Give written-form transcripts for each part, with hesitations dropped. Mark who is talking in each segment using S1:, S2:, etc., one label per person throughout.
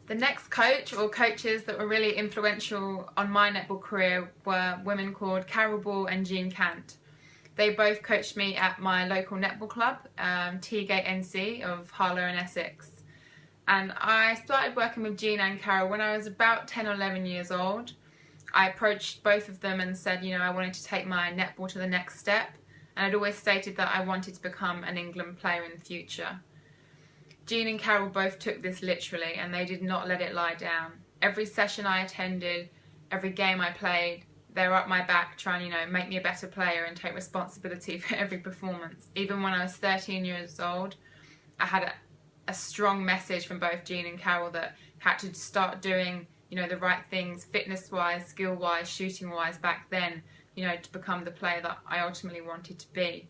S1: The next coach or coaches that were really influential on my netball career were women called Carol Ball and Jean Cant. They both coached me at my local netball club, Teagate NC of Harlow in Essex. And I started working with Jean and Carol when I was about 10 or 11 years old. I approached both of them and said, I wanted to take my netball to the next step. And I'd always stated that I wanted to become an England player in the future. Jean and Carol both took this literally and they did not let it lie down. Every session I attended, every game I played, they were up my back trying, make me a better player and take responsibility for every performance. Even when I was 13 years old, I had a strong message from both Jean and Carol that I had to start doing, the right things, fitness-wise, skill-wise, shooting-wise back then, to become the player that I ultimately wanted to be.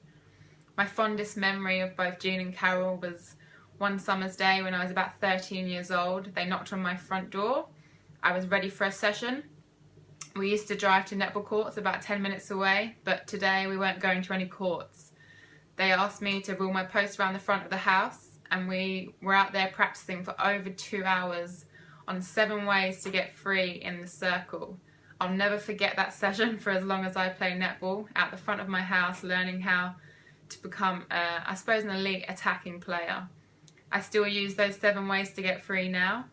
S1: My fondest memory of both Jean and Carol was one summer's day when I was about 13 years old. They knocked on my front door. I was ready for a session. We used to drive to netball courts about 10 minutes away, but today we weren't going to any courts. They asked me to rule my post around the front of the house, and we were out there practicing for over 2 hours on 7 ways to get free in the circle. I'll never forget that session for as long as I play netball, out the front of my house, learning how to become, I suppose, an elite attacking player. I still use those 7 ways to get free now,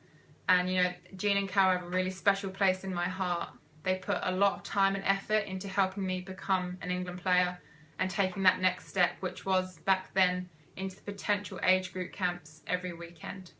S1: and Jean and Carol have a really special place in my heart. They put a lot of time and effort into helping me become an England player and taking that next step, which was back then into the potential age group camps every weekend.